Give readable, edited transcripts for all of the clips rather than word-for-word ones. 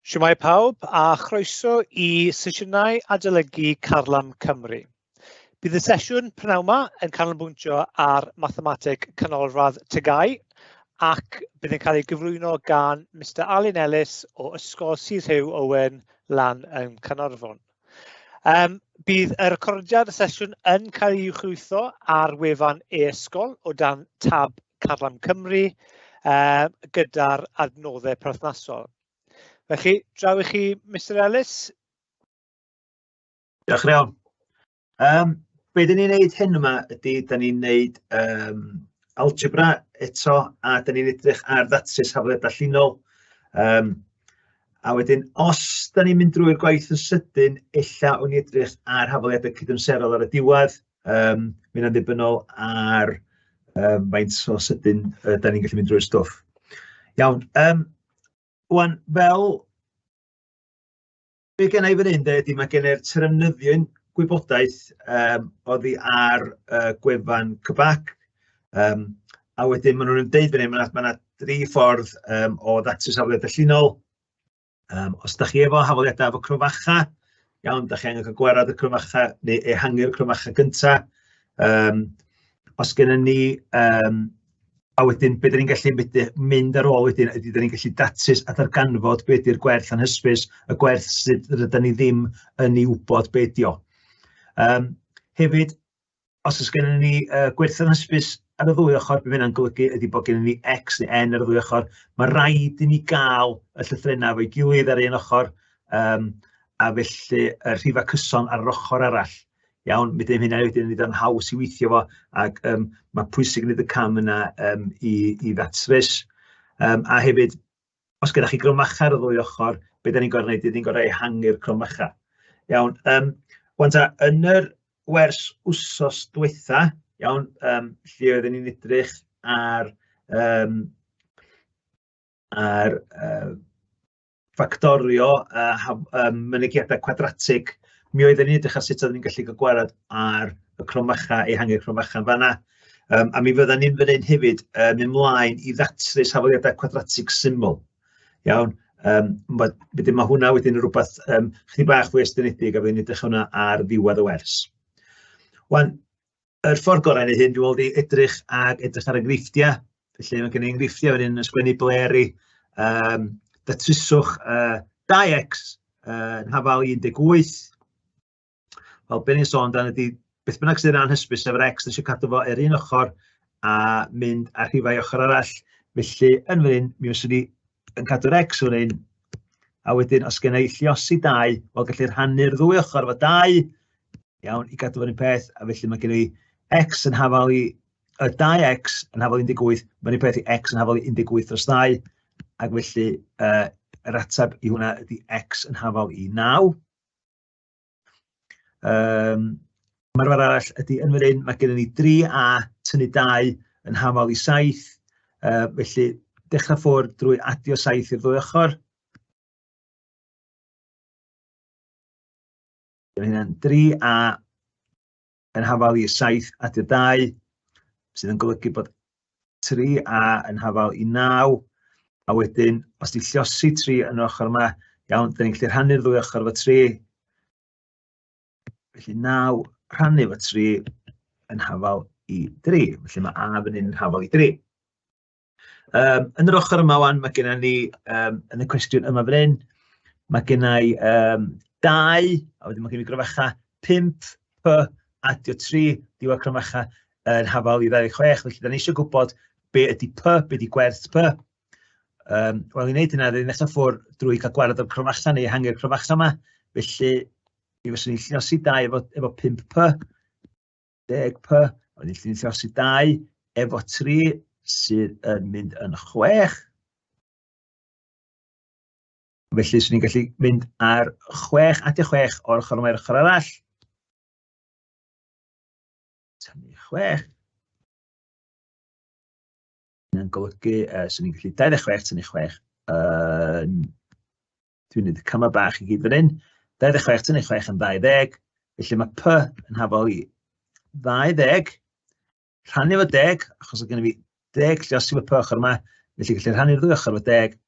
Shwmai pawb a chroeso i sesiynau adolygu Carlam Cymru. Bydd y sesiwn prynawn yma yn canolbwyntio ar Mathemateg Canolradd TGAU ac bydd yn cael ei gyflwyno gan Mr Alun Ellis o Ysgol Sir Rhyw Owen lan yn Canolradd. Bydd y recordiad y sesiwn yn cael ei uwchlwytho ar wefan e-sgol o dan tab Carlam Cymru gyda'r adnoddau perthnasol. Felly, draw i chi, Mr Ellis. Diolch yn iawn. Be dyn ni'n neud hyn yma ydy, dyn ni'n neud algebra eto, a dyn ni'n edrych ar Datrys Hafaliadau Llinol. A wedyn, os dyn ni'n mynd drwy'r gwaith yn sydyn, ella o'n i edrych ar hafaliadau cydymserol ar y diwedd, mynd yn ddibynnol ar faint o sydyn dyn ni'n gallu mynd drwy'r stwff. Iawn. Wan, fel be gen i fan hyn, ydy mae gen i'r terefnyddion gwybodaeth oddi ar gwefan cybac. A wedyn maen nhw'n deud fan hyn, mae yna 3 ffordd o ddatrys hafaliadau Llinol. Os da chi efo hafaliadau efo cryfacha, iawn, da chi angen cael gwerad y cryfacha neu ehangu'r cryfacha gyntaf. Os gennym ni a wedyn, be dyn ni'n gallu mynd ar ôl wedyn, ydy dyn ni'n gallu datrys a darganfod be ydy'r gwerth anhysbys, y gwerth sydd rydyn ni ddim yn ei wybod be ydy o. Hefyd, os oes gennym ni gwerth anhysbys ar y ddwy ochr, be fyna'n golygu ydy bod gennym ni x neu n ar y ddwy ochr, mae rhaid i ni gael y llythrennau fo'i gilydd ar un ochr, a felly y rhifau cyson ar yr ochr arall. Iawn, mi ddim hynna wedyn yn haws i weithio fo, ac mae pwysig yn y cam yna i ddatrys. A hefyd, os gyda chi grymacha ar y ddwy ochr, be da ni'n gorau wneud, ni'n gorau ehangu'r crymacha. Iawn, wan ta, yn yr wers wsos diwetha, iawn, lle oedden ni'n edrych ar ffactorio mynegiadau cwadratig, mi oedden ni'n edrych ar sut oedden ni'n gallu cael gwerad ar y crymacha, ehangu'r crymacha yn fanna. A mi fyddan ni'n fan hyn hefyd mynd mlaen i ddatrys hafaliadau cwadratig syml. Iawn, wedyn mae hwnna wedyn yn rhywbeth chydig bach fwy estynedig a fyddwn ni'n edrych hwnna ar ddiwedd y wers. Wan, yr ffordd gorau neu hyn, dwi'n meddwl di edrych ar enghreifftiau. Felly mae gen i enghreifftiau fan hyn yn sgwennu bleri. Datryswch 2x yn hafal 18. Wel, be ni'n sôn dan ydy, beth bynnag sydd yn anhysbys efo'r x, eisiau cadw fo ar un ochr a mynd ar rhifau ochr arall. Felly, yn fan hyn, mi fyswn ni yn cadw'r x fan hyn, a wedyn, os gen i lliosi 2, wel, gallu rhannu'r ddwy ochr efo 2, iawn, i gadw fan un peth, a felly mae gen i x yn hafal i, 2x yn hafal 18, mae'n un peth i x yn hafal i 18 dros 2, ac felly, yr ateb i hwnna ydy x yn hafal i 9. Mae'r fawr arall ydy yn fan hyn, mae gennym ni 3a tynnu 2 yn hafal i 7. Felly, dechrau ffwrdd drwy adio 7 i'r ddwy ochr. Mae hynny'n 3a yn hafal i 7 adio 2, sydd yn golygu bod 3a yn hafal i 9. A wedyn, os di lliosi 3 yn yr ochr yma, iawn, da ni'n gallu rhannu'r ddwy ochr efo 3. Felly 9 rhannu efo 3 yn hafal i 3. Felly mae a fan hyn yn hafal i 3. Yn yr ochr yma wan, mae gennym ni, yn y cwestiwn yma fan hyn, mae gennym ni 2, a wedyn mae gennym ni gryfacha 5p adio 3, diwedd gryfacha yn hafal i 26. Felly da ni eisiau gwybod be ydy p, be ydy gwerth p. Wel, i wneud hynna, da ni'n dechrau ffwrdd drwy cael gwerad o'r cryfacha neu ehangu'r cryfacha yma. Felly, mi fyswn ni'n lliosi 2 efo 5p, 10p, a wedyn ni'n lliosi 2 efo 3 sydd yn mynd yn 6. Felly, swn ni'n gallu mynd ar 6 adio 6 o'r ochr yma i'r ochr arall. Tynnu 6. Yn golygu, swn ni'n gallu 26 tynnu 6. Dwi'n gwneud y cama bach i gyd fan hyn. 26 tynnu 6 yn 20. Felly mae p yn hafal i 20. Rhannu efo 10, achos oedd gen i fi 10 lliosi efo p ochr yma. Felly gallu rhannu'r ddwy ochr efo 10.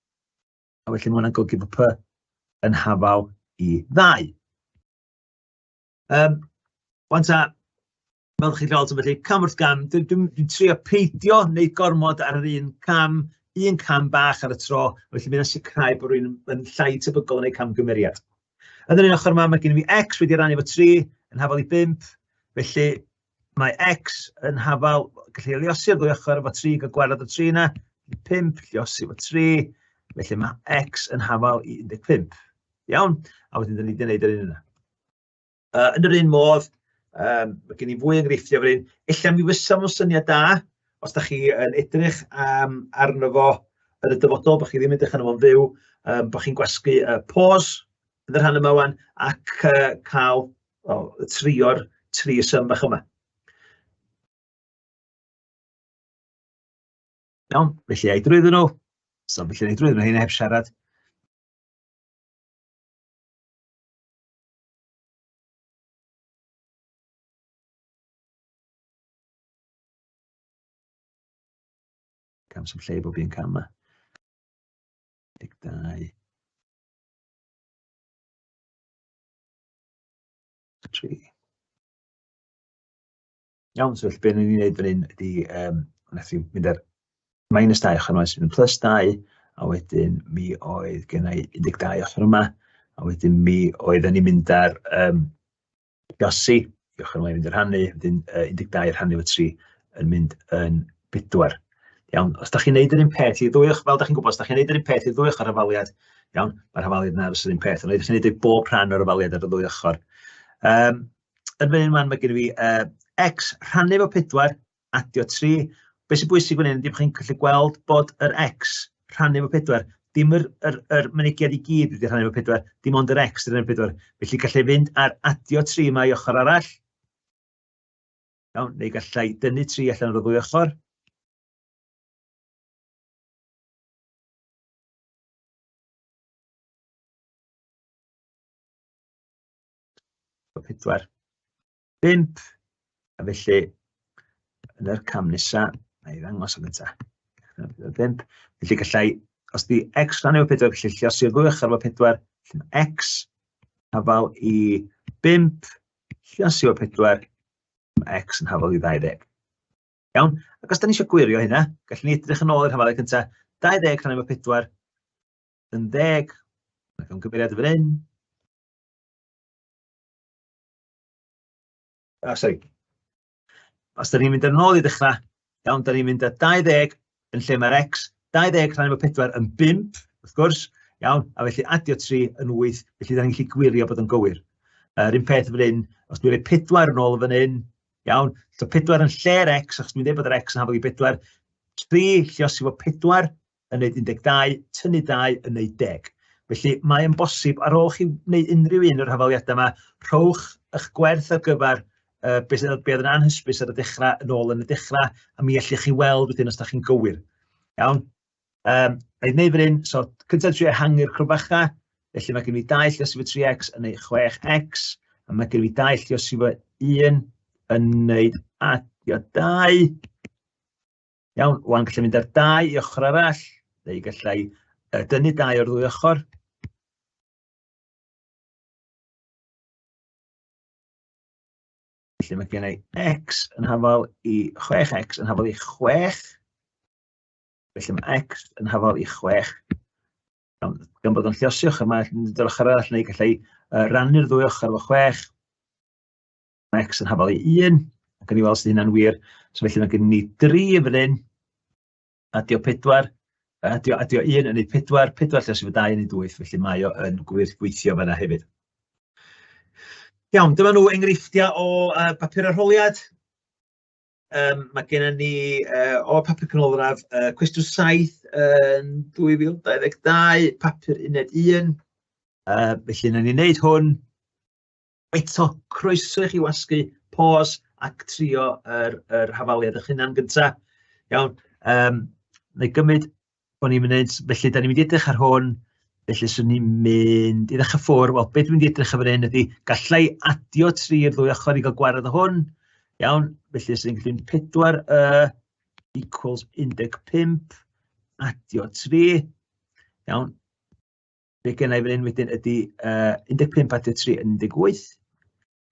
A felly mae hwnna'n golygu bod p yn hafal i 2. Wan ta, fel chi'n gweld, felly cam wrth gam, dwi'n trio peidio wneud gormod ar yr un cam bach ar y tro, felly mae'n sicrhau bod rwy'n yn llai tebygol yn ei camgymeriad. Yn yr un ochr yma, mae gen i fi x wedi rannu efo 3 yn hafal i 5, felly mae x yn hafal, gallu liosi'r ddwy ochr efo 3 gael gwared o 3 yna, 5 liosi efo 3, felly mae x yn hafal i 15. Iawn, a wedyn dyn ni wedi gwneud yr un yna. Yn yr un modd, mae gen i fwy enghreifftiau fan hyn. Ella mi fysa mewn syniad da, os da chi yn edrych arno fo yn y dyfodol, bod chi ddim yn edrych arno fo'n fyw, bod chi'n gwasgu pause yn yr rhan yma wan, ac cael trio'r 3 sym bach yma. Iawn, felly ei drwyddyn nhw. So, felly ei drwyddyn nhw hyn heb siarad. Cam sy'n lle bob un cam yma. 12. 3. Iawn, so felly be ni'n ei wneud fan hyn ydy, wnaeth i mynd ar -2 ochr yma sydd yn +2, a wedyn mi oedd gen i 12 ochr yma, a wedyn mi oedden ni'n mynd ar Iosi, ochr yma i fynd ar rhannu, wedyn 12 rhannu efo 3 yn mynd yn 4. Iawn, os da chi'n neud yr un peth i'r ddwy ochr, fel da chi'n gwybod, os da chi'n neud yr un peth i'r ddwy ochr hafaliad, iawn, mae'r hafaliad yna ar yr un peth, ond os da chi'n neud bob rhan o'r hafaliad ar y ddwy ochr. Yn fan hyn mae gen i fi x rhannu efo 4, adio 3. Be sy'n bwysig fan hyn ydy bod chi'n gallu gweld bod yr x rhannu efo 4, dim yr mynegiad i gyd wedi rhannu efo 4, dim ond yr x wedi rhannu efo 4. Felly gallai fynd ar adio 3 yma i ochr arall. Iawn, neu gallai dynnu 3 allan o'r ddwy ochr. 4, 5, a felly yn yr cam nesaf, na i ddangos o gyntaf, 5, felly gallai, os di x rhannu efo 4, gallu lliosi'r ddwy ochr efo 4, felly mae x hafal i 5, lliosi efo 4, mae x yn hafal i 20. Iawn, ac os da ni eisiau gwirio hynna, gallwn ni edrych yn ôl i'r hafaliad cyntaf, 20 rhannu efo 4, yn 10, mae'n gymeriad fan hyn. Sori, os da ni'n mynd yn ôl i ddechrau, iawn, da ni'n mynd â 20 yn lle mae'r x, 20 rhan efo 4 yn 5, wrth gwrs, iawn, a felly adio 3 yn 8, felly da ni'n gallu gwirio bod yn gywir. Yr un peth fan hyn, os dwi'n rhoi 4 yn ôl fan hyn, iawn, so 4 yn lle'r x, achos dwi'n dweud bod yr x yn hafal i 4, 3 lliosi fo 4 yn neud 12, tynnu 2 yn neud 10. Felly mae'n bosib, ar ôl chi wneud unrhyw un o'r hafaliadau yma, rhowch eich gwerth ar gyfer be oedd yn anhysbys ar y dechrau yn ôl yn y dechrau, a mi allwch chi weld wedyn os da chi'n gywir. Iawn. A i wneud fan hyn, so cyntaf trio ehangu'r crwbacha, felly mae gen i 2 lliosi fo 3x yn neud 6x, a mae gen i 2 lliosi fo 1 yn neud adio 2. Iawn, wan gallai mynd ar 2 i ochr arall, neu gallai dynnu 2 o'r ddwy ochr. Felly mae gen i x yn hafal i 6x yn hafal i 6. Felly mae x yn hafal i 6. Gan bod o'n lliosi ochr yma, dy'r ochr arall neu gallai rannu'r ddwy ochr efo 6. Mae x yn hafal i 1. Ac yn i weld sydd hynna'n wir. So felly mae gen i 3 yn fan hyn. Adio 4. Adio 1 yn neud 4. 4 lliosi fo 2 yn neud 8. Felly mae o yn gweithio fan'na hefyd. Iawn, dyma nhw enghreifftiau o bapur arholiad. Mae gennym ni o papur canolradd cwestiwn 7 yn 2022, papur uned 1. Felly, na ni wneud hwn. Eto, croeso i chi wasgu, pause ac trio yr hafaliad eich hunan gyntaf. Iawn, na i gymryd bod ni'n mynd, felly, da ni'n mynd i edrych ar hwn. Felly, swn ni'n mynd i ddechrau ffwrdd, wel, beth dwi'n mynd i edrych ar fan hyn ydy, gallai adio 3 i'r ddwy ochr i gael gwared o hwn. Iawn, felly, swn ni'n gallu 4 equals 15, adio 3. Iawn. Be gen i fan hyn wedyn ydy 15 at 3 yn 18.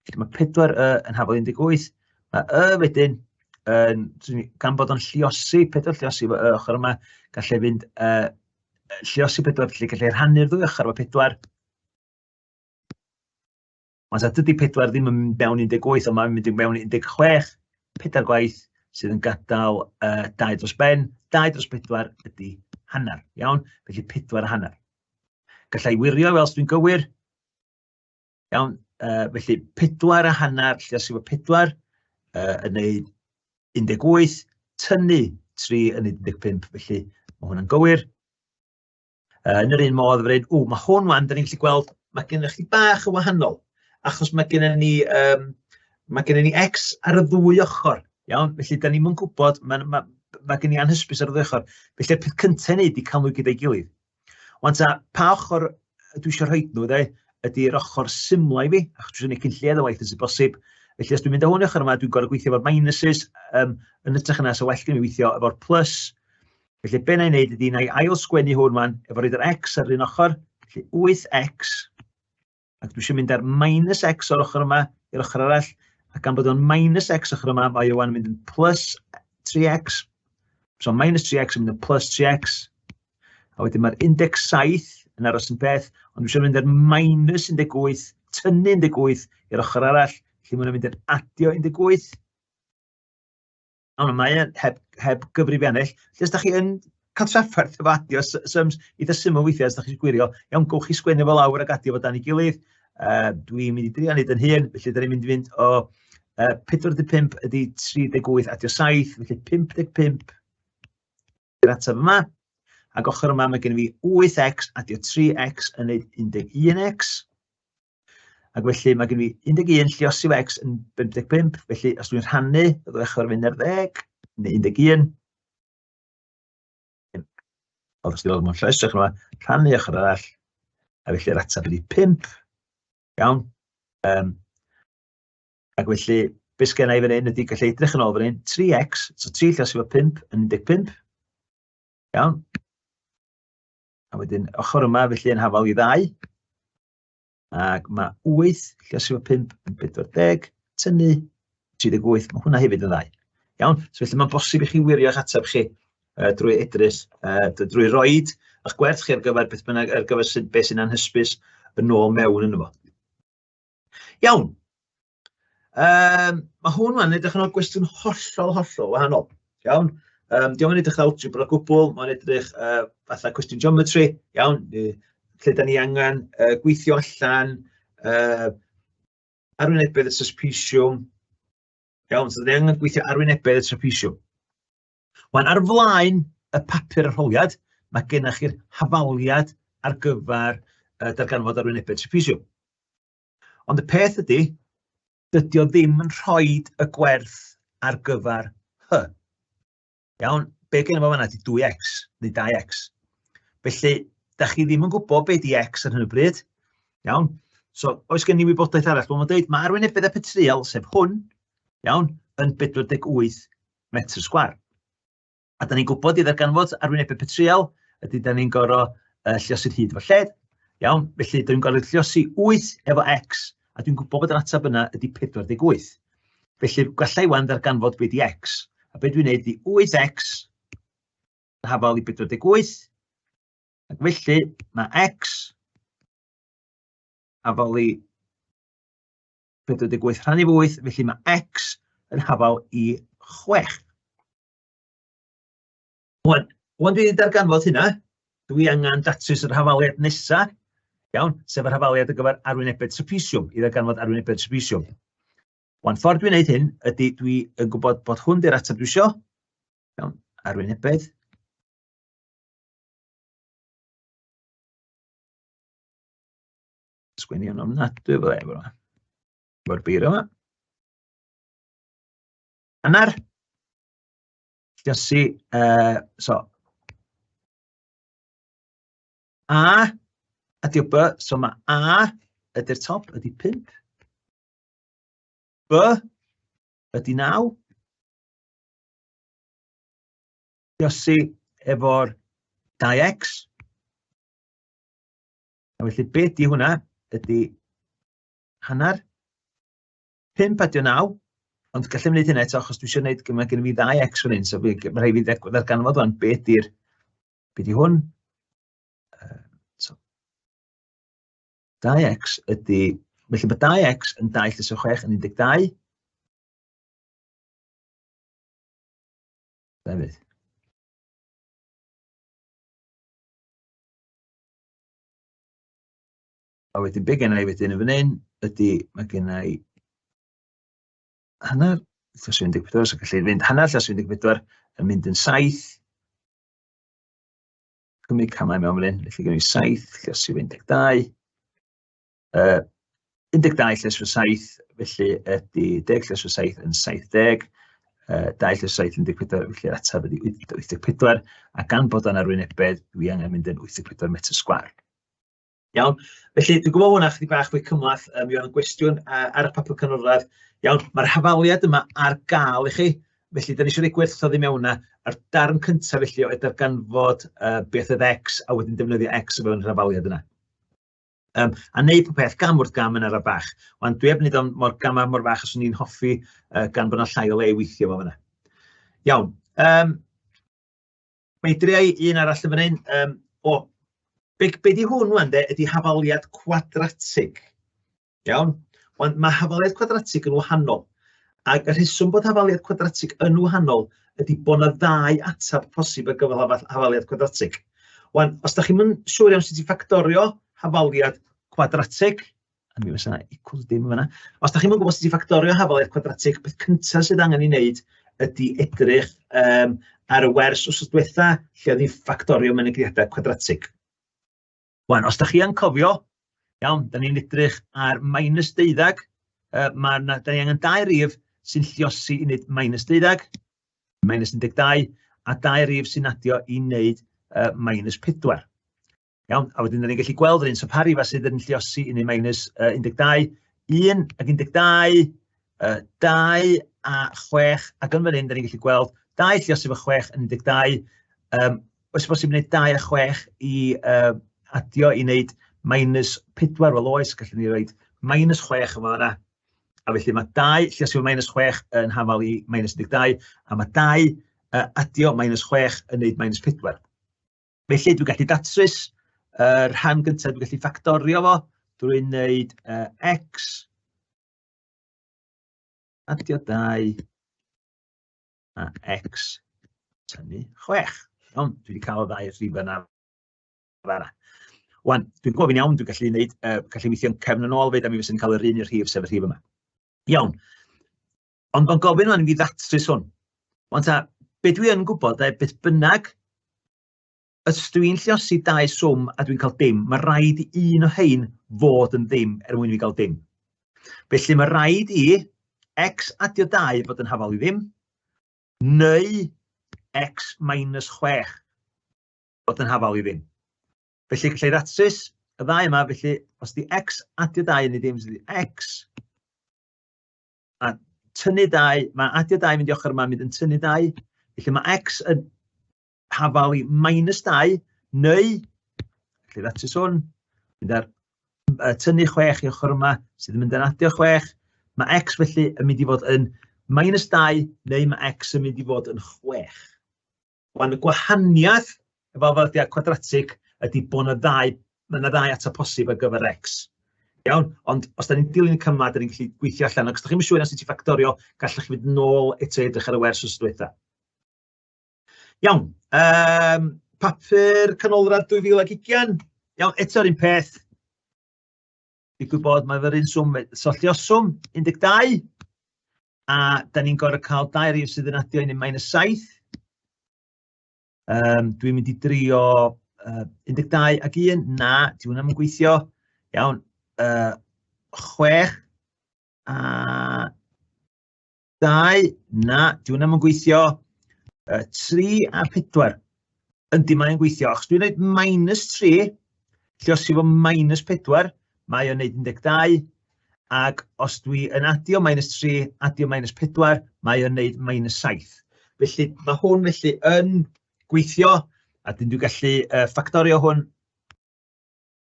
Felly mae 4y yn hafal 18. Mae wedyn, gan bod o'n lluosi, 4 lluosi efo ochr yma, gallai fynd lluosi 4, felly gallai rhannu'r ddwy ochr efo 4. Ond dydy 4 ddim yn mynd mewn 18, ond mae'n mynd mewn 16, 4 gwaith sydd yn gadael 2 dros ben. 2 dros 4 ydy hanner, iawn? Felly 4 a hanner. Gallai wirio fel os dwi'n gywir. Iawn, felly 4 a hanner, lluosi efo 4, yn neud 18, tynnu 3 yn 15, felly mae hwnna'n gywir. Yn yr un modd, mae hwn wan, da ni'n gallu gweld, mae gennych chi bach o wahanol. Achos mae gennym ni x ar y ddwy ochr, iawn? Felly, da ni'n gwybod, mae gen i anhysbys ar y ddwy ochr. Felly, y peth cyntaf ni ydy cael nhw gyda'i gilydd. Ond pa ochr dwi eisiau rhoi nhw, ydy'r ochr symla i fi, achos dwi eisiau gwneud cynlliad o waith os yw'n bosib. Felly, os dwi'n mynd â hwn i ochr yma, dwi'n gorfod gweithio efo'r minuses, yn ytrach yna, so well gen i weithio efo'r plus. Felly, be na i wneud ydy, na i ail sgwennu hwn man, efo roed yr x ar un ochr, felly 8x, ac dwi eisiau mynd ar minus x o'r ochr yma i'r ochr arall, ac gan bod o'n minus x ochr yma, mae o'n mynd yn plus 3x. So minus 3x yn mynd yn plus 3x. A wedyn mae'r index 7 yn aros yn beth, ond dwi eisiau mynd ar minus 18, tynnu 18 i'r ochr arall, felly mae'n mynd yn adio 18. Ond mae heb gyfrifiannell. Felly os da chi yn cael trafferth efo adio, syms eitha syml weithiau, os da chi'n gwirio, iawn, gowch chi sgwennu fel lawr ac adio fo dan ei gilydd. Dwi'n mynd i drio wneud yn hyn, felly da ni'n mynd i fynd o 45 ydy 38 adio 7, felly 55 i'r ateb yma. Ac ochr yma mae gen i fi 8x adio 3x yn neud 11x. Ac felly mae gen i fi 11 lluosi o x yn 55, felly os dwi'n rhannu, y ddwy ochr fynd ar 10, neu 11. Ond os dwi'n dod mewn llais drach yma, rhannu ochr arall, a felly'r ateb ydy 5. Iawn. Ac felly, beth gen i fan hyn ydy gallu edrych yn ôl fan hyn, 3x, so 3 lluosi efo 5 yn 15. Iawn. A wedyn, ochr yma felly yn hafal i 2. Ac mae 8 lluosi efo 5 yn 40, tynnu 38, mae hwnna hefyd yn 2. Iawn. So felly mae'n bosib i chi wirio eich ateb chi drwy edrych, drwy roed eich gwerth chi ar gyfer beth bynnag, ar gyfer beth sy'n anhysbys yn ôl mewn yn efo. Iawn. Mae hwn yn edrych yn ôl gwestiwn hollol wahanol. Iawn. Diolch yn edrych algebra o gwbl, mae'n edrych fatha cwestiwn geometry. Iawn. Lle da ni angen gweithio allan arwynebedd y trapesiwm. Iawn, so da ni angen gweithio arwynebedd y trapesiwm. Wan ar flaen y papur arholiad, mae gennych chi'r hafaliad ar gyfer darganfod arwynebedd trapesiwm. Ond y peth ydy, dydy o ddim yn rhoi y gwerth ar gyfer hy. Iawn, be gen i fo fanna ydy 2x neu 2x. Felly, da chi ddim yn gwybod be di x ar hyn o bryd. Iawn, so oes gen i wybodaeth arall. Mae'n dweud, mae arwynebedd epitrial, sef hwn, iawn, yn 48 metr sgwar. A da ni'n gwybod i ddarganfod arwynebedd epitrial, ydy da ni'n gorfod lluosi'r hyd efo lled. Iawn, felly da ni'n gorfod lluosi 8 efo x, a dwi'n gwybod bod yr ateb yna ydy 48. Felly gallai wan ddarganfod be di x. A be dwi'n neud ydy 8x yn hafal i 48. Ac felly mae x hafal i 48 rhannu 8, felly mae x yn hafal i 6. Wan dwi'n darganfod hynna, dwi angen datrys yr hafaliad nesaf, iawn, sef yr hafaliad ar gyfer arwynebedd trapesiwm, i ddarganfod arwynebedd trapesiwm. Wan ffordd dwi'n gwneud hyn ydy dwi yn gwybod bod hwn di'r ateb dwi isio, iawn, arwynebedd. Sgwennu yn ofnadwy fel efo yma. Efo'r beiro yma. Hanner. Lluosi, so, A ydy o B, so mae A ydy'r top, ydy 5. B ydy 9. Lluosi efo'r 2x. A felly, be di hwnna ydy hanner 5 adio 9, ond gallem wneud hynny eto, achos dwi eisiau gwneud, mae gen i fi 2x fan hyn, so mae rhaid fi ddarganfod wan, be di hwn? So, 2x ydy, felly mae 2x yn 2 + 6 yn 12. Hefyd. A wedyn, be gen i wedyn yn fan hyn, ydy, mae gen i hanner + 14, so gallu fynd hanner + 14 yn mynd yn 7. Cymryd camau mewn fan hyn, felly gen i 7 + 12. 12 + 7, felly ydy 10 + 7 yn 70. 2 + 7 yn 14, felly ateb ydy 84, a gan bod yn arwynebedd, dwi angen mynd yn 84 metr sgwar. Iawn, felly dwi'n gwybod hwnna chydig bach fwy cymlath, mi oedd yn gwestiwn ar y papur canolradd. Iawn, mae'r hafaliad yma ar gael i chi, felly da ni eisiau ei gwerthodd i mewn ar darn cyntaf felly oedd darganfod beth oedd x, a wedyn defnyddio x o fewn yr hafaliad yna. A neud popeth gam wrth gam yn ar y bach. Wan, dwi heb wneud o'n mor gam mor fach os o'n i'n hoffi gan bod yna llai o le i weithio fo fyna. Iawn, mae driau un arall yn fan hyn. Be di hwn wan de, ydy hafaliad cwadratig. Iawn, mae hafaliad cwadratig yn wahanol. Ac y rheswm bod hafaliad cwadratig yn wahanol ydy bod yna 2 ateb posib ar gyfer hafaliad cwadratig. Wan, os da chi'n mynd siŵr iawn sut i ffactorio hafaliad cwadratig, a mi fysa equals dim fyna, os da chi'n mynd gwybod sut i ffactorio hafaliad cwadratig, beth cyntaf sydd angen i wneud ydy edrych ar y wers wrth diwetha lle oedd ni'n ffactorio mynegriadau cwadratig. Wan, os da chi yn cofio, iawn, da ni'n edrych ar -12, da ni angen 2 rif sy'n lliosi i wneud -12, -12, a 2 rif sy'n adio i wneud -4. Iawn, a wedyn da ni'n gallu gweld yr un, so pa rifa sydd yn lliosi i wneud -12, 1 ac 12, 2 a 6, ac yn fan hyn da ni'n gallu gweld 2 lliosi efo 6 yn 12, oes bosib wneud 2 a 6 i adio i wneud -4, wel oes, gallwn ni roed -6 yma yna. A felly mae 2 lliosi efo -6 yn hafal i -12, a mae 2 adio -6 yn wneud -4. Felly dwi'n gallu datrys yr rhan gyntaf, dwi'n gallu ffactorio fo drwy'n wneud x adio 2 a x tynnu 6. Iawn, dwi wedi cael y 2 rhif yna. Wan, dwi'n gofyn iawn, dwi'n gallu weithio'n cefn yn ôl fyd, a mi fysa'n cael yr un i'r rhif sef y rhif yma. Iawn, ond mae'n gofyn o'n i fi ddatrys hwn. Wan ta, be dwi yn gwybod, beth bynnag, os dwi'n lliosi 2 swm a dwi'n cael dim, mae rhaid i un o hein fod yn ddim mwyn i fi gael dim. Felly mae rhaid i x adio 2 fod yn hafal i ddim, neu x - 6 fod yn hafal i ddim. Felly gallai datrys y 2 yma, felly os di x adio 2 yn ei ddim, sydd x, a tynnu 2, mae adio 2 mynd i ochr yma, mynd yn tynnu 2, felly mae x yn hafal i -2, neu, gallai datrys hwn, mynd ar tynnu 6 i ochr yma, sydd yn mynd yn adio 6, mae x felly yn mynd i fod yn -2, neu mae x yn mynd i fod yn 6. Wan y gwahaniaeth efo hafaliad cwadratig ydy bod yna 2 ateb posib ar gyfer x. Iawn, ond os da ni'n dilyn y cyma, da ni'n gallu gweithio allan, ac os da chi'n siŵr sut i ffactorio, gallwch chi fynd nôl eto edrych ar y wers wrth diwetha. Iawn, papur canolradd 2020. Iawn, eto'r un peth. Dwi'n gwybod mae fe'r un swm, sollioswm, 12, a da ni'n gorfod cael 2 rif sydd yn adio i wneud -7. Dwi'n mynd i drio 12 ac 1, na, di hwnna'n gweithio. Iawn, 6 a 2, na, di hwnna'n gweithio. 3 a 4, yndi mae'n gweithio. Achos dwi'n gwneud -3, lliosi fo -4, mae o'n wneud 12, ac os dwi yn adio -3, adio -4, mae o'n wneud -7. Felly mae hwn felly yn gweithio, a dwi'n gallu ffactorio hwn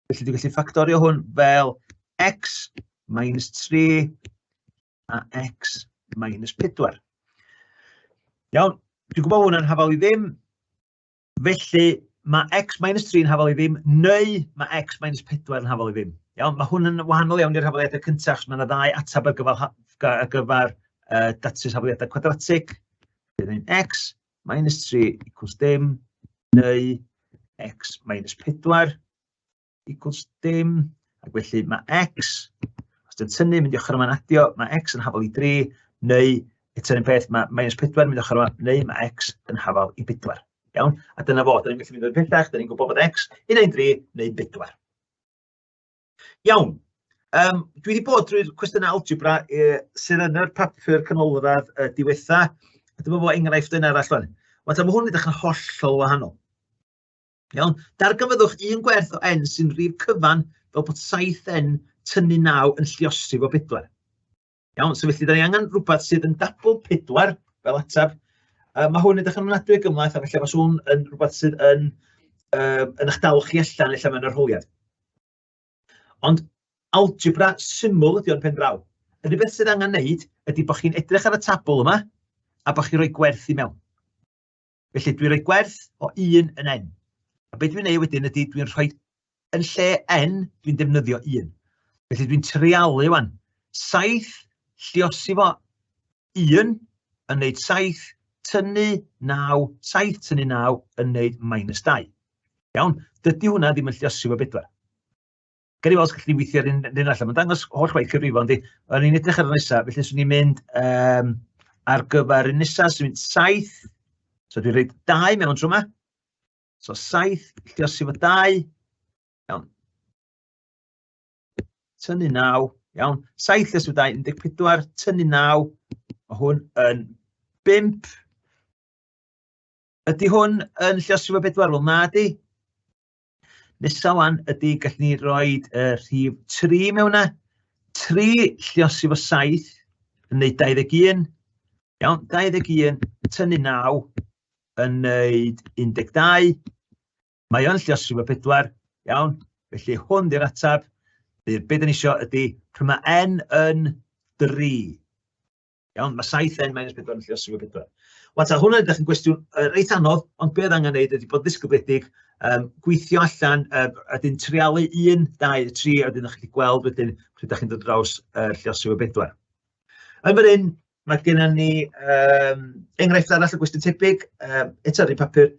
Felly dwi'n gallu ffactorio hwn fel x minus 3 a x minus 4. Iawn, dwi'n gwybod hwnna'n hafal i ddim, felly mae x minus 3 yn hafal i ddim, neu mae x minus 4 yn hafal i ddim. Iawn, mae hwn yn wahanol iawn i'r hafaliadau cyntaf, mae yna ddau atab ar gyfer datrys hafaliadau cwadratig. Bydd x minus 3 equals dim, neu x minus 4 equals dim, ac felly mae x, os dwi'n tynnu, mynd i ochr yma'n adio, mae x yn hafal i 3, neu eto un peth, mae minus 4 mynd i ochr yma, neu mae x yn hafal i 4. Iawn, a dyna fo, da ni'n gallu mynd o'r pellach, da ni'n gwybod bod x yn ein 3 neu 4. Iawn, dwi wedi bod drwy'r cwestiynau algebra sydd yn yr papur canolradd diwetha, a dyma fo enghraifft yn arall fan. Ond mae hwn yn edrych yn hollol wahanol. Iawn, darganfyddwch un gwerth o n sy'n rhif cyfan fel bod 7n tynnu 9 yn lluosif o 4. Iawn, so felly da ni angen rhywbeth sydd yn dabl 4 fel atab. Mae hwn yn edrych yn ofnadwy o gymlaeth, a felly mae hwn yn rhywbeth sydd yn eich dal chi allan ella mewn arholiad. Ond algebra syml ydy o'n pen draw. Yr unig beth sydd angen wneud ydy bod chi'n edrych ar y tabl yma a bod chi'n rhoi gwerth i mewn. Felly dwi'n rhoi gwerth o 1 yn n. A beth dwi'n gwneud wedyn ydy dwi'n rhoi yn lle n dwi'n defnyddio 1. Felly dwi'n trialu wan. 7 lluosif o 1 yn wneud 7 tynnu 9, 7 tynnu 9 yn wneud minus 2. Iawn, dydy hwnna ddim yn lluosif o 4. Gan i weld gallu weithio ar un allan. Mae'n dangos holl waith cyfrifon, ond o'n i'n edrych ar y nesaf, felly swn i'n mynd ar gyfer y nesaf, sy'n mynd 7. So dwi'n rhaid 2 mewn tro yma. So 7 lluosif o 2. Iawn. Tynnu 9. Iawn. 7 lluosif o 2, 14. Tynnu 9. Mae hwn yn 5. Ydy hwn yn lluosif o 4? Wel, na di. Nesa wan ydy gallwn ni roi rhif 3 mewn yna. 3 lluosif o 7 yn wneud 21. Iawn, 21 tynnu 9 yn wneud 12. Mae o'n lluosif o 4. Iawn, felly hwn di'r atab. Be da ni isio ydy, pryd mae n yn 3. Iawn, mae 7n minus 4 yn lluosif o 4. Wan ta, hwnna'n edrych yn gwestiwn reit anodd, ond be oedd angen wneud ydy bod ddisgybledig gweithio allan, ydyn trialu 1, 2, 3, a wedyn ydych chi'n gweld wedyn pryd ydych chi'n dod draws lluosif o 4. Yn fan hyn, mae gennym ni enghraifft arall o gwestiwn tebyg, eto ar un papur,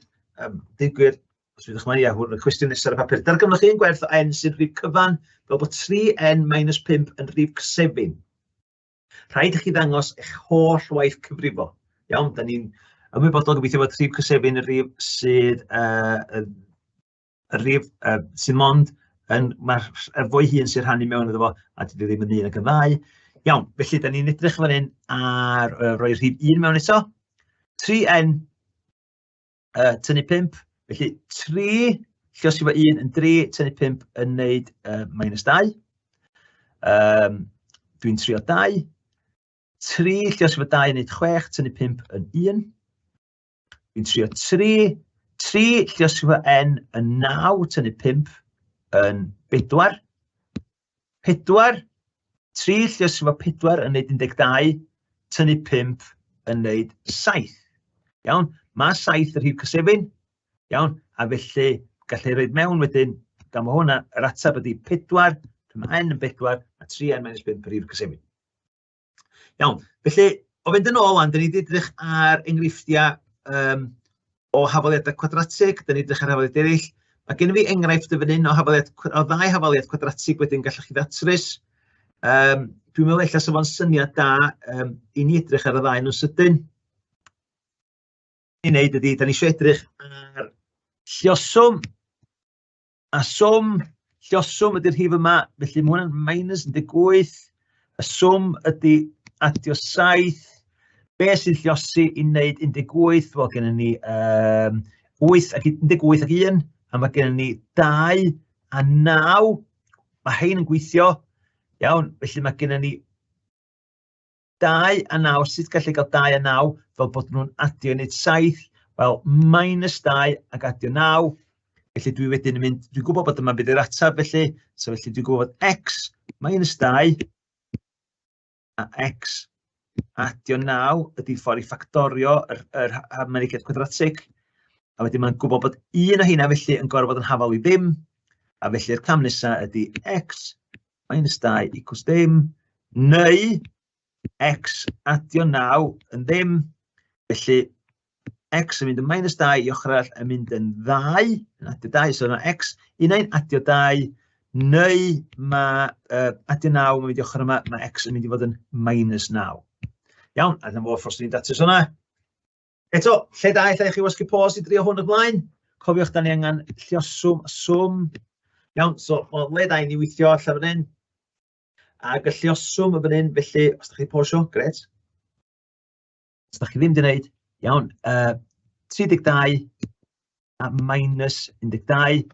digwydd, os ydych chi'n ia, hwn y cwestiwn nesaf ar y papur. Darganfwch un gwerth o n sy'n rhif cyfan, fel bod 3n minus 5 yn rhif cysefin. Rhaid i chi ddangos eich holl waith cyfrifo. Iawn, da ni'n ymwybodol gobeithio bod rhif cysefin y rhif sydd sy'n mond mae'r fwy hun sy'n rhannu mewn iddo fo, a dwi ddim yn 1 ac yn 2. Iawn, felly da ni'n edrych fan hyn ar rhoi rhif 1 mewn eto. 3n tynnu 5, felly 3 lluosif o 1 yn 3, tynnu 5 yn wneud minus 2. Dwi'n trio 2. 3 lluosif o 2 yn wneud 6, tynnu 5 yn 1. Dwi'n trio 3. 3 lluosif o n yn 9, tynnu 5 yn 4. 4. 3 lluosif o 4 yn wneud 12, tynnu 5 yn wneud 7. Iawn, mae 7 yr rhif cysefin. Iawn, a felly gallai roed mewn wedyn, gan mae hwnna, yr atab ydy 4, mae n yn 4, a 3n minus 5 yr rhif cysefin. Iawn, felly, o fynd yn ôl, da ni wedi edrych ar enghreifftiau o hafaliadau cwadratig, da ni edrych ar hafaliadau eraill. Mae gen i fi enghraifft y fan hyn o 2 hafaliad cwadratig wedyn gallwch chi ddatrys. Dwi'n meddwl eich fo'n syniad da i ni edrych ar y ddau nhw'n sydyn. I wneud ydy, da ni eisiau edrych ar lluoswm a swm. Lluoswm ydy'r rhif yma, felly mae hwnna'n minus 18. Y swm ydy adio 7. Be sy'n lliosi i wneud 18? Wel, gennym ni 18 ac 1, a mae gennym ni 2 a 9. Mae hein yn gweithio. Iawn, felly mae gennym ni 2 a 9. Sut gallu cael 2 a 9 fel bod nhw'n adio i wneud 7? Wel, minus 2 ac adio 9. Felly dwi wedyn yn mynd, dwi'n gwybod bod yma bydd yr atab felly, so felly dwi'n gwybod x minus 2 a x adio 9 ydy ffordd i ffactorio yr harmonigaeth quadratig. A wedyn mae'n gwybod bod un o hynna felly yn gorfod yn hafal i ddim. A felly'r cam nesaf ydy x minus 2 equals ddim, neu x adio 9 yn ddim. Felly x yn mynd yn minus 2 i ochr arall yn mynd yn 2, yn adio 2, so yna x, unau'n adio 2, neu mae adio 9 yn mynd i ochr yma, mae x yn mynd i fod yn minus 9. Iawn, a dyna fo ffos ni'n datrys hwnna. Eto, lle da lle chi wasgu pos i drio hwn ymlaen. Cofiwch, da ni angen lluoswm a swm. Iawn, so o le da i ni weithio allan fan hyn. Ac y lluoswm yn fan hyn, felly, os da chi posio, gret. Os da chi ddim di wneud, iawn, 32 a minus 12.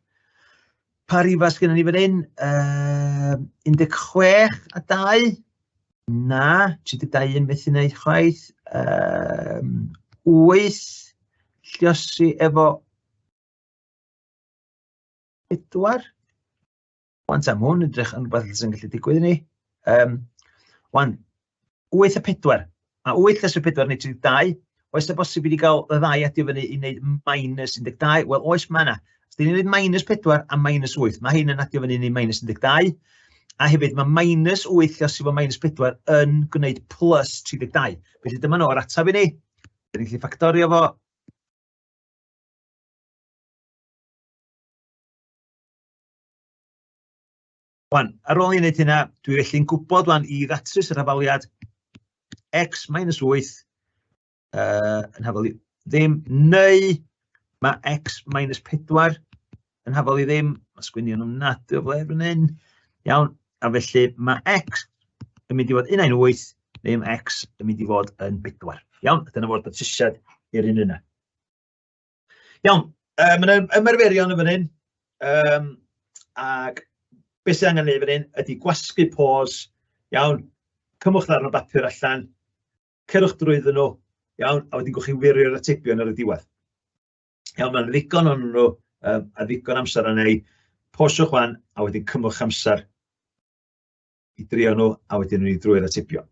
Pa rifas gyda ni fan hyn? 16 a 2. Na, 32 yn methu wneud chwaith. 8 lluosi efo 4. Wan tam hwn, edrych yn rhywbeth sy'n gallu digwydd i ni. Wan, 8 a 4. A 8 lluosi 4 neu 32. Oes da bosib i ni gael y ddau adio fyny i wneud minus 12? Wel, oes ma na. Os da ni'n wneud minus 4 a minus 8, mae hyn yn adio fyny i wneud minus 12. A hefyd mae minus 8 lluosi efo minus 4 yn gwneud plus 32. Felly dyma nhw'r atab i ni. Da ni'n gallu ffactorio fo. Wan, ar ôl i wneud hynna, dwi felly'n gwybod wan i ddatrys yr hafaliad x minus 8 yn hafal i ddim, neu mae x minus 4 yn hafal i ddim. Mae sgwinion nhw'n nad o ble fan hyn. Iawn, a felly mae x yn mynd i fod 1,8, neu mae x yn mynd i fod yn 4. Iawn, dyna fod datrisiad i'r un yna. Iawn, mae'n ymarferion yn fan hyn, ac beth sydd angen ei fan hyn ydy gwasgu pos, iawn, cymwch ddarn o bapur allan, cerwch drwyddyn nhw, iawn, a wedyn gwch chi wirio'r atebion ar y diwedd. Iawn, mae'n ddigon o'n nhw, a ddigon amser yn ei posiwch wan, a wedyn cymwch amser i drio nhw, a wedyn nhw'n drwy'r atebion.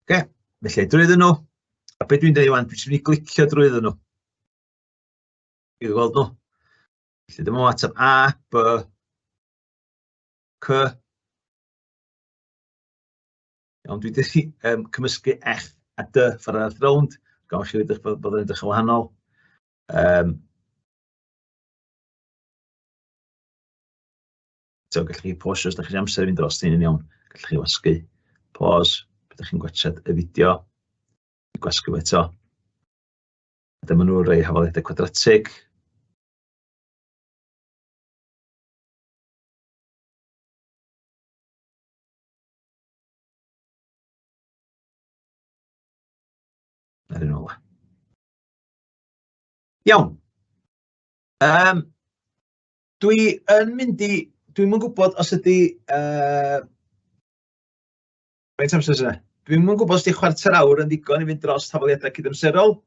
Oce, felly drwyddyn nhw, a beth dwi'n dweud wan, dwi'n mynd i glicio drwyddyn nhw. I ddweud nhw. Felly dyma ateb A, B, C. Iawn, dwi'n dweud cymysgu F a D ffordd ar rownd. Gawch chi wedi bod yn edrych yn wahanol. So, gallwch chi posio os da chi'n amser fynd dros dyn yn iawn. Gallwch chi wasgu pos. Ydych chi'n gwachod y fideo, gwasgu eto. Dyma nhw'n rhoi hafaliadau quadratig. Ar un ola. Iawn. Dwi'n yn gwybod os ydy... Dwi'n yn gwybod os ydy chwarter awr yn ddigon i fynd dros hafaliadau cydamserol,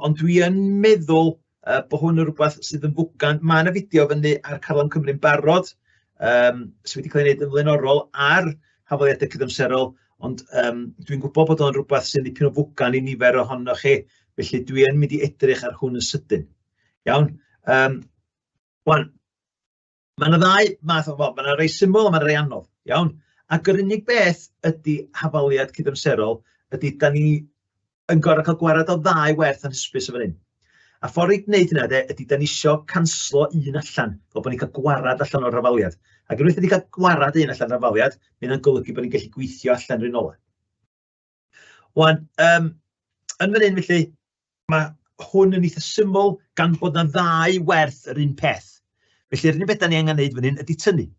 ond dwi yn meddwl bod hwn yn rhywbeth sydd yn fwgan. Mae yna fideo fyny ar Carlam Cymru'n barod, sydd wedi cael ei wneud yn flaenorol ar hafaliadau cydamserol, ond dwi'n gwybod bod o'n rhywbeth sy'n dipyn o fwgan i nifer ohonoch chi, felly dwi yn mynd i edrych ar hwn yn sydyn. Iawn. Wan, mae yna ddau math o fel, mae yna rhai syml a mae yna rhai anodd. Iawn. Ac yr unig beth ydy hafaliad cydamserol, ydy da ni yn gorfod cael gwared o ddau werth yn hysbys o fan hyn. A ffordd i wneud hynna ydy da ni isio canslo un allan, fel bod ni'n cael gwarad allan o'r hafaliad. Ac unwaith ydy cael gwarad un allan o'r hafaliad, mae'n golygu bod ni'n gallu gweithio allan rhan ola. Wan, yn fan hyn felly, mae hwn yn eitha syml gan bod yna ddau werth yr un peth. Felly'r unig beth da ni angen wneud fan hyn ydy tynnu.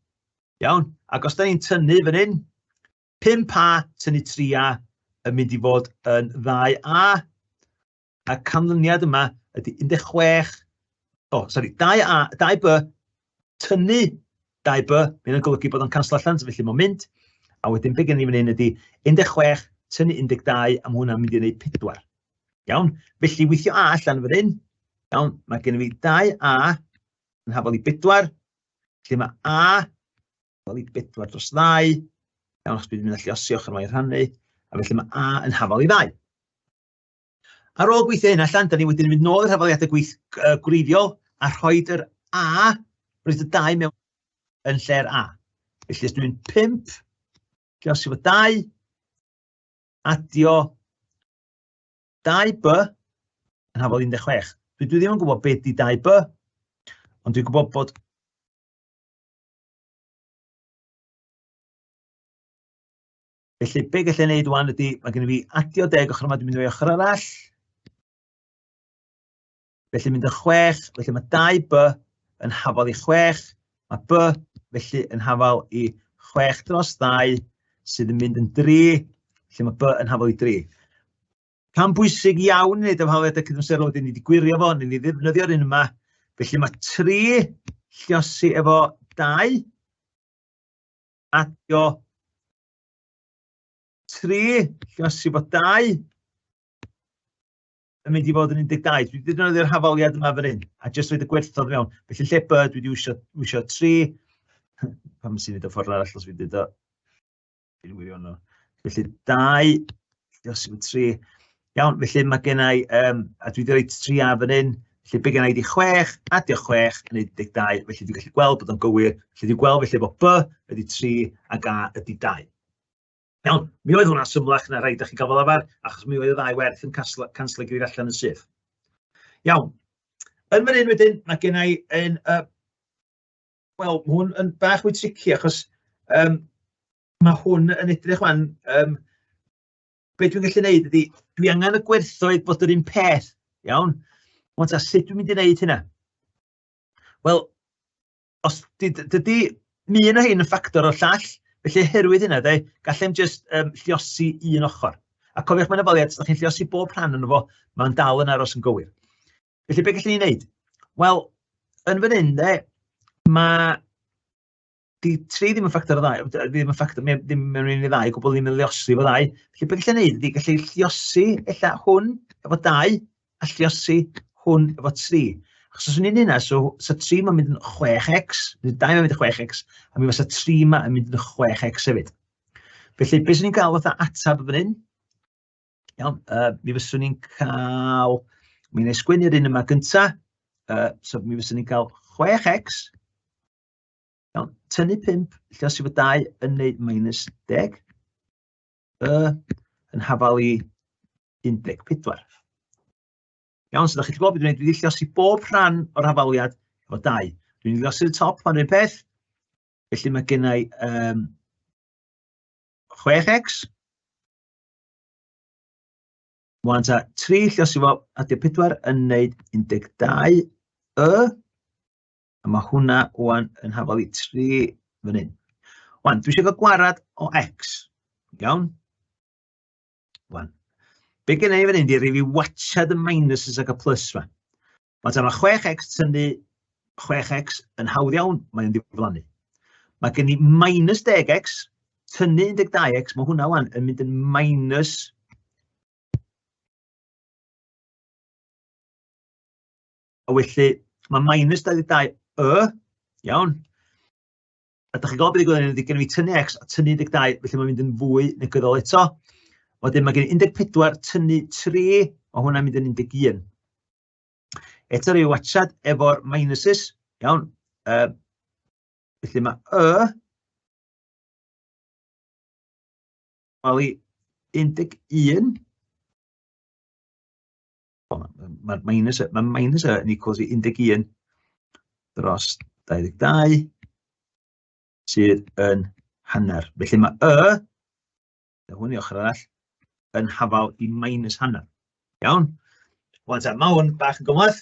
Iawn, ac os da ni'n tynnu fan hyn, 5A tynnu 3A yn mynd i fod yn 2A, a canlyniad yma ydy 2B tynnu 2b, mae'n golygu bod o'n canslo allan, felly mae'n mynd. A wedyn be gen i fan hyn ydy 16 tynnu 12, a mae hwnna'n mynd i wneud 4. Iawn, felly weithio a allan fan hyn. Iawn, mae gen i fi 2a yn hafal i 4. Felly mae a hafal i 4 dros 2. Iawn, achos bydd yn mynd alluosi ochr mae'n rhannu. A felly mae a yn hafal i 2. Ar ôl gweithio hyn allan, da ni wedyn yn mynd nôl i'r hafaliadau gwreiddiol a rhoi'r a, roedd y 2 mewn yn lle'r a. Felly os dwi'n 5, alluosi fo 2, adio 2b yn hafal 16. Dwi ddim yn gwybod beth di 2b, ond dwi'n gwybod bod felly, be gallai wneud wan ydy, mae gen i fi adio 10 ochr yma, dwi'n mynd i ochr arall. Felly mynd y 6, felly mae 2b yn hafal i 6, mae b felly yn hafal i 6 dros 2, sydd yn mynd yn 3, felly mae b yn hafal i 3. Can bwysig iawn i wneud hafaliadau cydymserol wedyn ni wedi gwirio fo, ni wedi ddefnyddio'r un yma. Felly mae 3 lluosi efo 2, adio 3 lluosi efo 2, yn mynd i fod yn 12. Dwi wedi defnyddio'r hafaliad yma fan hyn, a jyst roed y gwerthodd mewn. Felly lle b, dwi wedi wisio 3, pam sy'n neud o ffordd arall os wedi dweud o. Felly 2 lluosi efo 3. Iawn, felly mae gen i, a dwi wedi rhoi 3a fan hyn, felly be gen i di 6, adio 6 yn 12, felly dwi'n gallu gweld bod o'n gywir, felly dwi'n gweld felly bod b ydi 3 ac a ydi 2. Iawn, mi oedd hwnna'n symlach na rhaid chi gael fel arfer, achos mi oedd y 2 werth yn canslo gyda'r allan yn syth. Iawn, yn fan hyn wedyn, mae gen i yn, wel, hwn yn bach mwy tricky, achos mae hwn yn edrych fan, be dwi'n gallu gwneud ydy, dwi angen y gwerthoedd bod yr un peth, iawn? Ond sut dwi'n mynd i wneud hynna? Wel, os dydy mi yn o hyn yn ffactor o'r llall, felly herwydd hynna, gallem jyst lluosi un ochr. A cofiwch mae'n afaliad, os ydych chi'n lluosi bob rhan yn efo, mae'n dal yn aros yn gywir. Felly, be gallwn ni wneud? Wel, yn fan hyn, mae di 3 ddim yn ffactor o 2, ddim yn ffactor, ddim mewn un i 2, gwbl ddim yn lluosi efo 2. Felly, be gallwn ni wneud ydy gallu lluosi ella hwn efo 2, a lluosi hwn efo 3. Achos os yw'n un hynna, so 3 mae'n mynd yn 6x, 2 mae'n mynd yn 6x, a mi fysa 3 mae'n mynd yn 6x hefyd. Felly, beth sy'n ni'n cael fatha atab fan hyn? Iawn, mi fyswn ni'n cael, mi'n ei sgwennu'r un yma gynta, so mi fyswn ni'n cael 6x, iawn, tynnu 5, lluosi efo 2 yn neud minus 10, yn hafal i 14. Iawn, so da chi'n gwybod beth dwi'n gwneud, dwi wedi lluosi bob rhan o'r hafaliad efo 2. Dwi'n lluosi y top, mae'n un peth. Felly mae gen i 6x. Wan ta 3 lluosi efo adio 4 yn neud 12 a mae hwnna wan yn hafal i 3 fan hyn. Wan, dwi eisiau gael gwarad o x. Iawn? Wan. Be gen i fan hyn di rhaid i watchad y minuses ac y plus fa. Mae 6x tynnu 6x yn hawdd iawn, mae'n diflannu. Mae gen i minus 10x tynnu 12x, mae hwnna wan yn mynd yn minus a felly mae minus 22 iawn. A da chi'n gwybod beth i gwneud ydy gen i fi tynnu x a tynnu 12, felly mae'n mynd yn fwy negyddol eto. Wedyn mae gen i 14 tynnu 3, o hwnna'n mynd yn 11. Eto rhyw watchad efo'r minuses, iawn. Felly mae wel i 11. Mae'r minus yn equals i 11 dros 22 sydd yn hanner. Felly mae hwn i ochr arall, yn hafal i minus hanner. Iawn? Wan ta, mae hwn bach yn gymlaeth.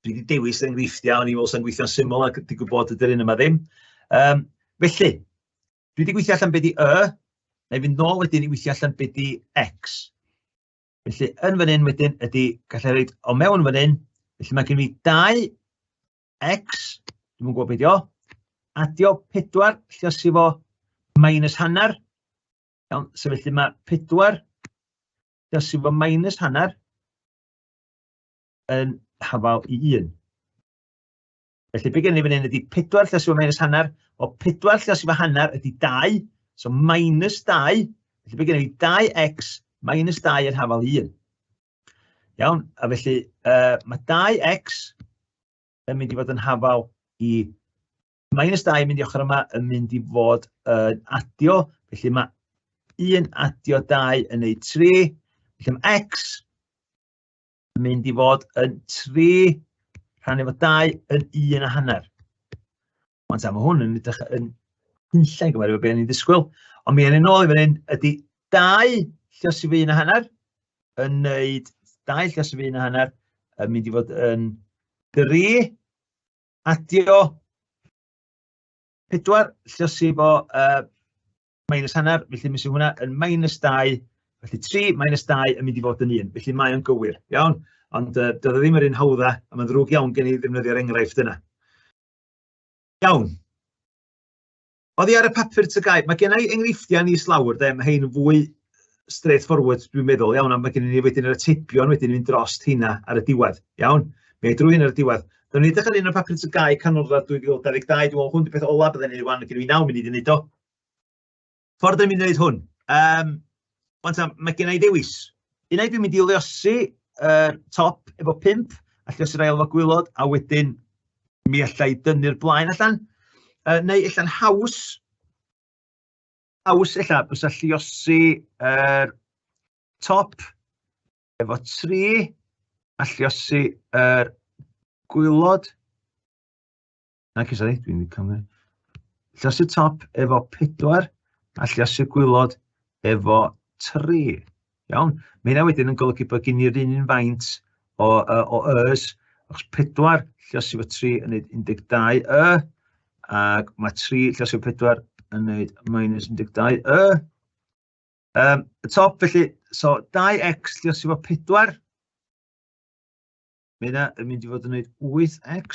Dwi wedi dewis enghreifftiau, ond i fod sy'n gweithio'n syml ac wedi gwybod ydy'r un yma ddim. Felly, dwi wedi gweithio allan beth i neu fynd nôl wedyn i weithio allan beth i x. Felly, yn fan hyn wedyn ydy, gallai reid o mewn fan hyn, felly mae gen i 2x, dwi'n gwybod beth i o, adio 4 lluosi fo minus hanner. Iawn, so felly mae 4 lluosi fo minus hanner yn hafal i 1. Felly be gen ni fan hyn ydy 4 lluosi fo minus hanner, o 4 lluosi fo hanner ydy 2, so minus 2, felly be gen ni 2x minus 2 yn hafal i 1. Iawn, a felly mae 2x yn mynd i fod yn hafal i minus 2 yn mynd i ochr yma yn mynd i fod yn adio, felly mae 1 adio 2 yn neud 3, felly mae x yn mynd i fod yn 3 rhan efo 2 yn 1 a hanner. Ond mae hwn yn edrych yn hynlla'n gyfer efo beth ni'n disgwyl, ond mi yn ôl i fan hyn ydy 2 lluosi fo 1 a hanner yn neud 2 lluosi fo 1 a hanner yn mynd i fod yn 3 adio 4 lluosi fo minus hanner, felly mi sy'n hwnna yn minus 2, felly 3 minus 2 yn mynd i fod yn 1, felly mae o'n gywir, iawn, ond doedd o ddim yr un hawdda, a mae'n ddrwg iawn gen i ddefnyddio'r enghraifft yna. Iawn. Oddi ar y papur TGAU, mae gen i enghreifftiau ni slawr, mae hein yn fwy straightforward, dwi'n meddwl, iawn, a mae gen i wedyn yr atebion wedyn mynd drost hynna ar y diwedd, iawn, mae drwy hyn ar y diwedd. Do'n ni edrych ar un o'r papur TGAU Canolradd 2022, dwi'n meddwl hwn di beth ola byddai'n ei wan, gen i 9 munud i wneud o. Ffordd yn mynd i wneud hwn. Mae gen i ddewis. Unai dwi'n mynd i leosi top efo 5, a lleosi'r ail efo gwylod, a wedyn mi allai dynnu'r blaen allan. Neu allan haws ella, bysa lleosi top efo 3, a lleosi gwylod. Sorry, dwi'n cymryd. Lleosi top efo 4, a lleosi gwylod efo 3. Iawn. Mae hynna wedyn yn golygu bod gen i'r un faint o E's, achos 4 lleosi efo 3 yn neud 12 ac mae 3 lleosi efo 4 yn neud minus 12 y top, felly, so 2x lleosi efo 4, mae hynna yn mynd i fod yn neud 8x.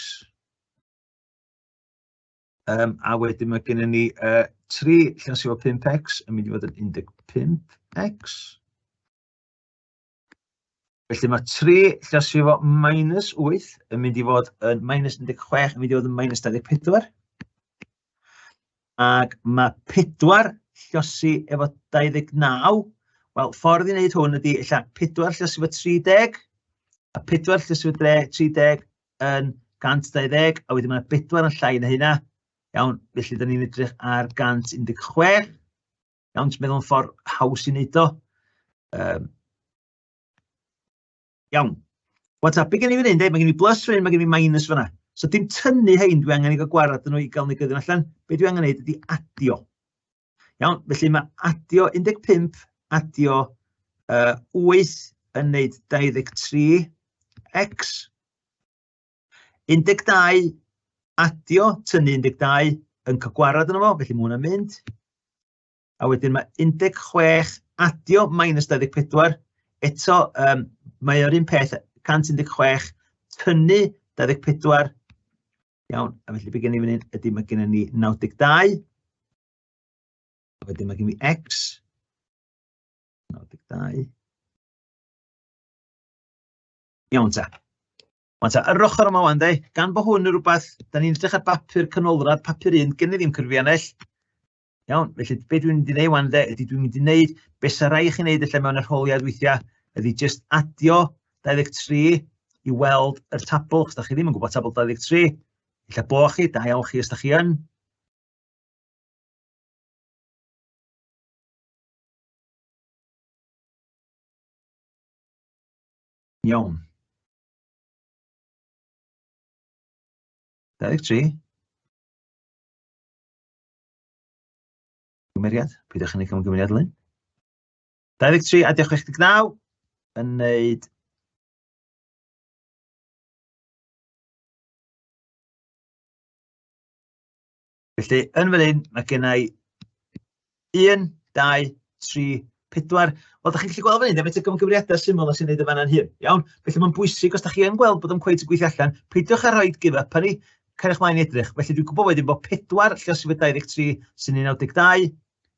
A wedyn mae gen ni 3 lleosi efo 5x yn mynd i fod yn 15x. Felly mae 3 lleosi efo minus 8 yn mynd i fod yn minus 16 yn mynd i fod yn minus 24. Ac mae 4 lleosi efo 29. Wel, ffordd i wneud hwn ydy, ella 4 lleosi efo 30, a 4 lleosi efo 30 yn 120, a wedyn mae 4 yn llai na hynna. Iawn, felly da ni'n edrych ar 116. Iawn, ti'n meddwl yn ffordd haws i wneud o. Iawn. What's up? Be gen i fan hyn, mae gen i plus fan hyn, mae gen i minus fan'na. So dim tynnu hein, dwi angen i gael gwarad nhw i gael ni gyda'n allan. Be dwi angen i wneud ydy adio. Iawn, felly mae adio 15, adio 8 yn neud 23x. 12 adio tynnu 12 yn cael gwarad yn efo, felly mae hwnna'n mynd. A wedyn mae 16 adio minus 24. Eto, mae o'r un peth 116 tynnu 24. Iawn, a felly be gen i fan hyn ydy mae gen ni 92. A wedyn mae gen i x. 92. Iawn ta. Yr ochr yma wan, gan bod hwn yn rhywbeth, da ni'n edrych ar bapur canolradd, papur 1, gen i ddim cyrfiannell. Iawn, felly be dwi'n mynd i wneud wan, ydy dwi'n mynd i wneud, be sa rai chi wneud allan mewn yr holiad weithiau, ydy just adio 23 i weld yr tabl, os da chi ddim yn gwybod tabl 23, illa bo chi, da iawn chi os da chi yn. Iawn. 23. Gymeriad, pwydwch yn ei cael gymeriad lyn. 23 a 69 yn neud felly, yn fan hyn, mae gen i 1, 2, 3, 4. Wel, da chi'n gallu gweld fan hyn, fe ti'n gyfriadau syml as i'n neud y fan hyn. Iawn, felly mae'n bwysig, os da chi yn gweld bod o'n cweith yn gweithio allan, peidiwch a rhoi give up. cariwch mlaen i edrych. Felly dwi'n gwybod wedyn bod 4 lluosif y 23 sy'n 92.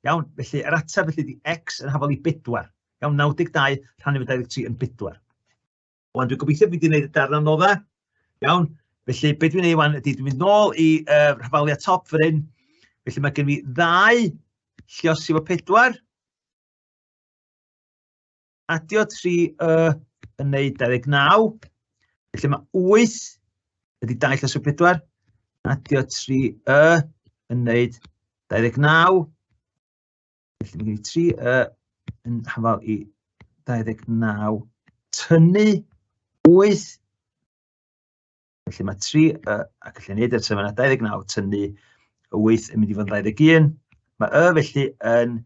Iawn, felly yr ateb felly di x yn hafal i 4. Iawn, 92 rhannu fy 23 yn 4. Wan, dwi'n gobeithio bod wedi gwneud y darn anoddau. Iawn, felly beth dwi'n ei wan ydy, dwi'n mynd nôl i rhafaliad top fan hyn. Felly mae gen fi 2 lluosif o 4. Adio 3y yn neud 29. Felly mae 8 ydy 2 lluosif o 4. Adio 3y yn neud 29. Felly mae gen i 3y yn hafal i 29 tynnu 8. Felly mae 3y, ac felly neud e'r sef yna 29 tynnu 8 yn mynd i fod yn 21. Mae felly yn,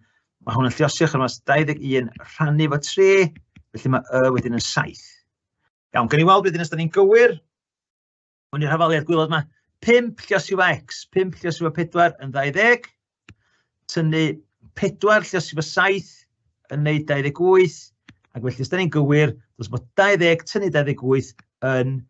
mae hwn yn lluosio achos mae 21 rhannu fo 3, felly mae wedyn yn 7. Iawn, gan i weld wedyn os da ni'n gywir. Hwn i'r hafaliad gwylod yma. 5 lluosif o x, 5 lluosif o 4 yn 20. Tynnu 4 lluosif o 7 yn neud 28. Ac felly os da ni'n gywir, dos bod 20 tynnu 28 yn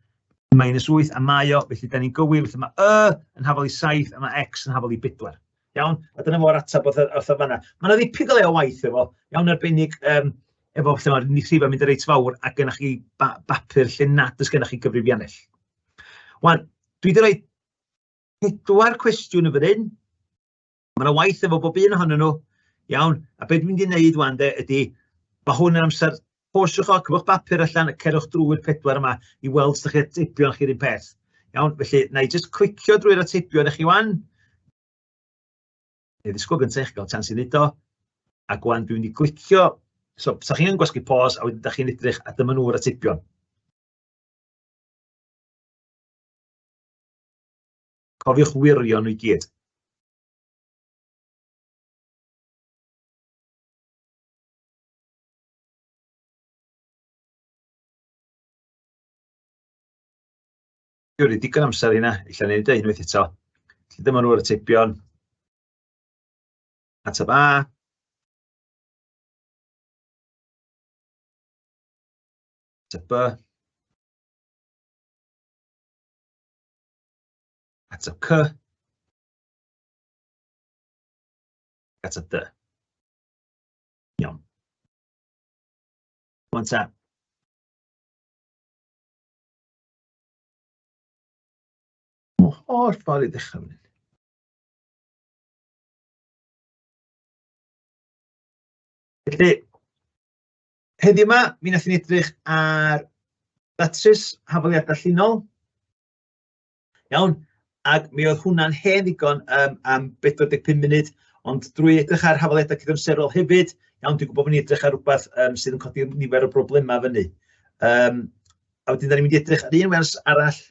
-8 a mae o, felly da ni'n gywir, felly mae yn hafal i 7 a mae x yn hafal i 4. Iawn, a dyna fo'r ateb wrth o fanna. Mae yna ddipyn o le o waith efo, iawn arbennig efo lle mae'r rhifau mynd yn reit fawr ac gennych chi bapur lle nad ys gennych chi gyfrifiannell. Wan, dwi wedi rhoi 4 cwestiwn y fan hyn. Mae yna waith efo bob un ohonyn nhw. Iawn, a beth dwi'n mynd i wneud wan ydy, mae hwn yn amser posiwch o, cyfwch bapur allan, cerwch drwy'r 4 yma i weld os ydych chi'n teipio yn chi'r un peth. Iawn, felly, na i just clicio drwy'r ateipio yn eich i wan. Neu ddisgwyl gyntaf eich gael chans i wneud o. Ac wan, dwi'n mynd i clicio. So, sa chi'n gwasgu pause, a wedyn da chi'n edrych a dyma nhw'r ateipion. Cofiwch wirio nhw i gyd. Dwi'n digon amser yna, illa neud unwaith eto. Dyma nhw'r ateipion. Ateb A. Ateb B. Ateb C. Ateb D. Iawn. Wan ta. O'r ffordd i ddechrau fan hyn. Felly, heddiw yma, mi wnaeth ni edrych ar Datrys Hafaliadau Llinol. Iawn, ac mi oedd hwnna'n hen ddigon am 45 munud, ond drwy edrych ar hafaliadau cydamserol hefyd, iawn, dwi'n gwybod bod ni'n edrych ar rhywbeth sydd yn codi nifer o broblemau fyny. A wedyn, da ni'n mynd i edrych ar un wers arall,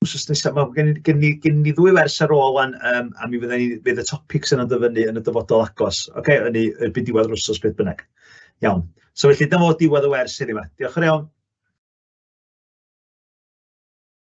wsos nesaf, mae gen ni 2 wers ar ôl a mi fydd y topics yna'n dyfynu yn y dyfodol agos. Oce, yn y byd diwedd yr wsos beth bynnag. Iawn. So felly, dyma o diwedd y wers heddiw yma. Diolch yn iawn.